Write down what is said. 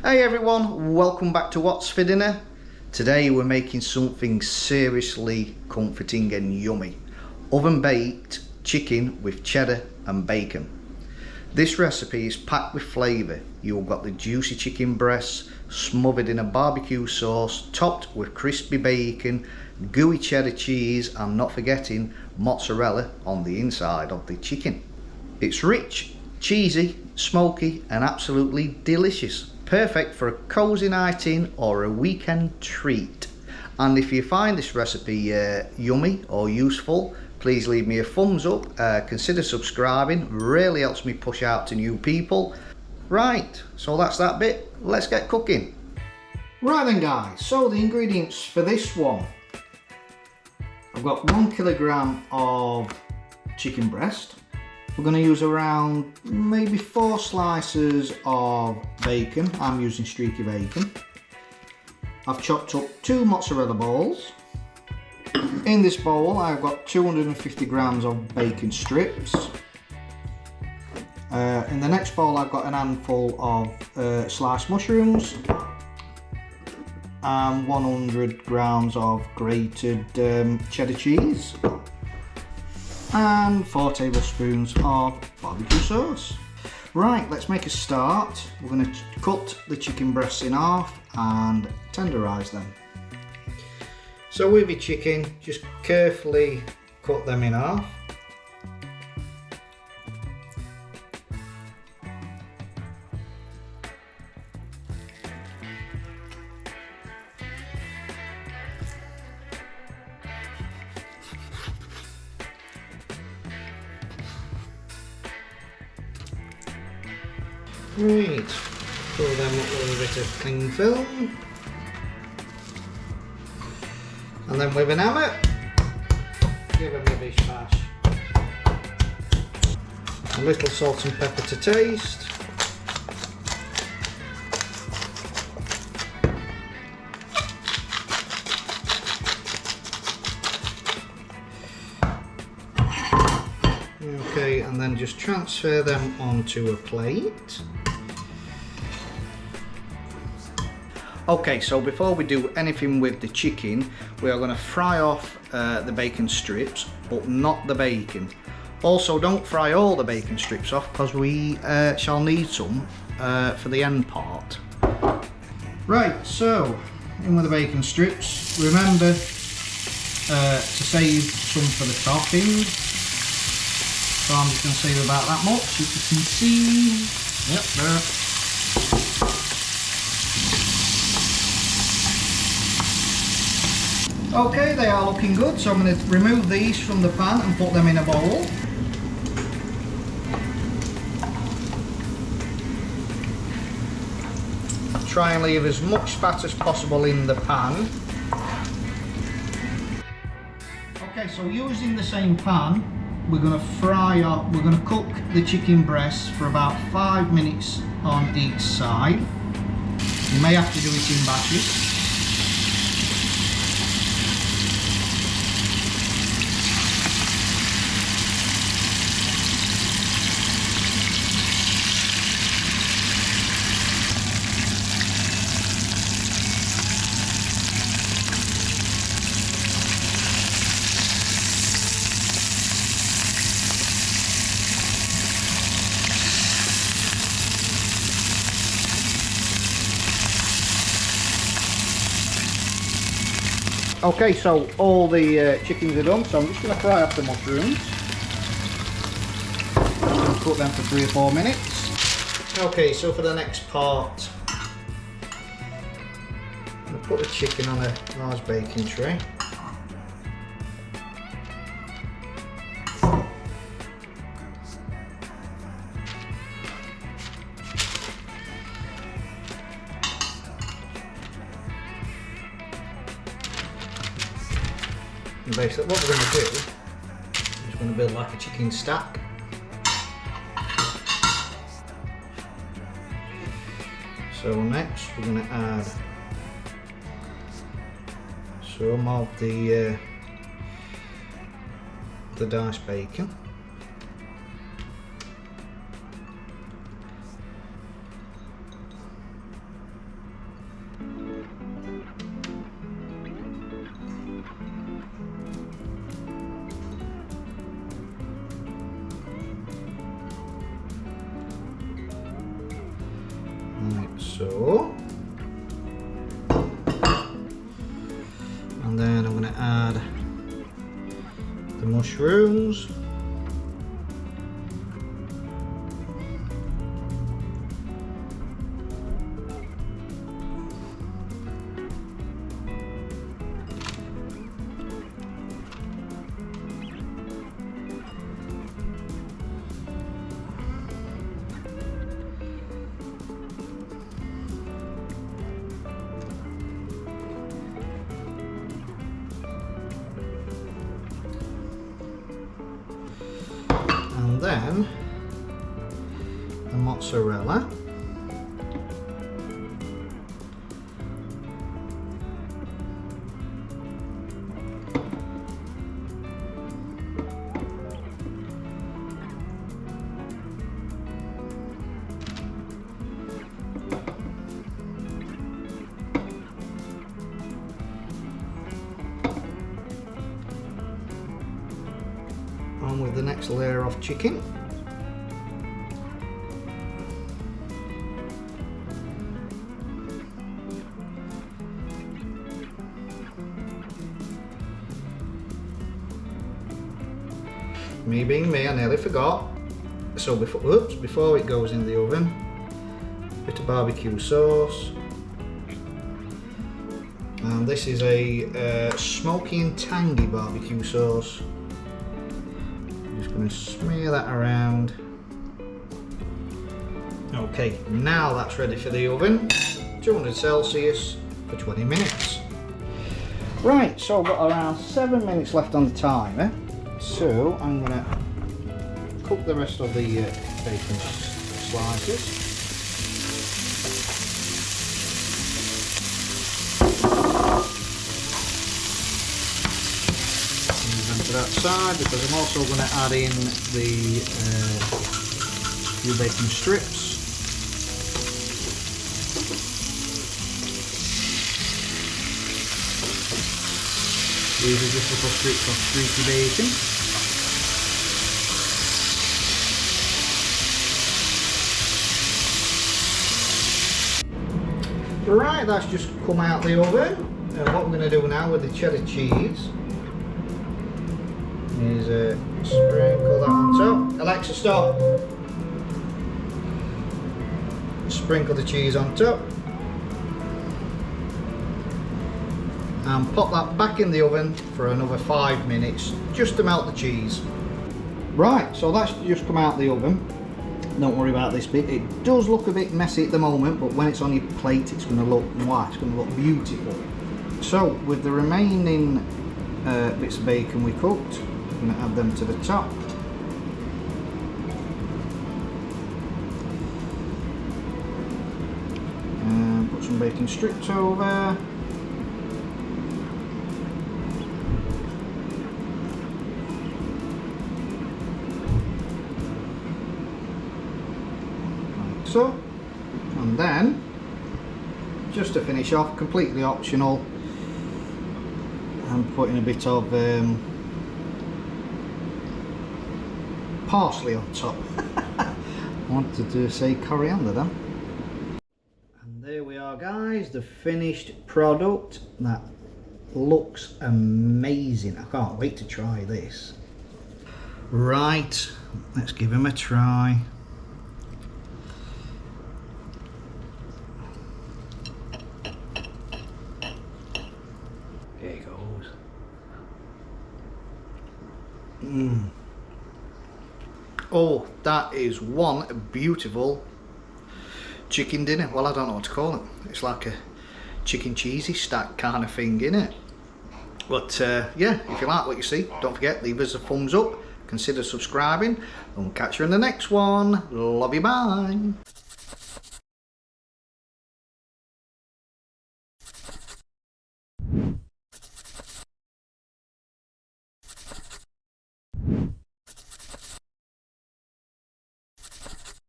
Hey everyone, welcome back to What's for Dinner. Today we're making something seriously comforting and yummy. Oven baked chicken with cheddar and bacon. This recipe is packed with flavour. You've got the juicy chicken breasts smothered in a barbecue sauce, topped with crispy bacon, gooey cheddar cheese, and not forgetting mozzarella on the inside of the chicken. It's rich, cheesy, smoky and absolutely delicious. Perfect for a cosy night in or a weekend treat. And if you find this recipe yummy or useful, please leave me a thumbs up, consider subscribing, really helps me push out to new people. Right, so that's that bit, let's get cooking. Right then guys, so the ingredients for this one. I've got 1 kilogram of chicken breast. We're going to use around maybe 4 slices of bacon. I'm using streaky bacon. I've chopped up 2 mozzarella balls. In this bowl I've got 250 grams of bacon strips. In the next bowl I've got an handful of sliced mushrooms and 100 grams of grated cheddar cheese and 4 tablespoons of barbecue sauce. Right, let's make a start. We're going to cut the chicken breasts in half and tenderise them. So with your chicken, just carefully cut them in half. Right, fill them up with a bit of cling film, and then with an hammer, give them a big smash. A little salt and pepper to taste. Okay, and then just transfer them onto a plate. Okay, so before we do anything with the chicken, we are going to fry off the bacon strips, but not the bacon. Also, don't fry all the bacon strips off because we shall need some for the end part. Right, so in with the bacon strips. Remember to save some for the topping. So I'm just going to save about that much, as you can see. Yep, there. Okay, they are looking good, so I'm going to remove these from the pan and put them in a bowl. Try and leave as much fat as possible in the pan. Okay, so using the same pan, we're going to cook the chicken breasts for about 5 minutes on each side. You may have to do it in batches. Okay, so all the chickens are done, so I'm just going to fry off the mushrooms. I'm going to cook them for 3 or 4 minutes. Okay, so for the next part, I'm going to put the chicken on a large baking tray. And basically what we're going to do is we're going to build like a chicken stack. So next we're going to add some of the diced bacon. Like so. And then I'm going to add the mushrooms. And then the mozzarella. On with the next layer of chicken. Me being me, I nearly forgot. So before it goes in the oven, a bit of barbecue sauce. And this is a smoky and tangy barbecue sauce. Just going to smear that around. Okay, now that's ready for the oven. 200 Celsius for 20 minutes. Right, so I've got around 7 minutes left on the timer. So I'm going to cook the rest of the bacon slices. Move them to that side because I'm also going to add in the few bacon strips. These are just little strips of streaky bacon. Right, that's just come out the oven. And what we're going to do now with the cheddar cheese is sprinkle that on top. Alexa, stop. Sprinkle the cheese on top. And pop that back in the oven for another 5 minutes just to melt the cheese. Right, so that's just come out the oven. Don't worry about this bit. It does look a bit messy at the moment, but when it's on your plate it's going to look white, it's going to look beautiful. So with the remaining bits of bacon we cooked, I'm going to add them to the top. And put some bacon strips over. So, and then just to finish off, completely optional, I'm putting a bit of parsley on top. I wanted to say coriander then. And there we are guys, the finished product. That looks amazing. I can't wait to try this. Right, let's give him a try. There it goes. Oh, that is one beautiful chicken dinner. Well, I don't know what to call it. It's like a chicken cheesy stack kind of thing, innit? But yeah, if you like what you see, don't forget, leave us a thumbs up, consider subscribing, and we'll catch you in the next one. Love you, bye.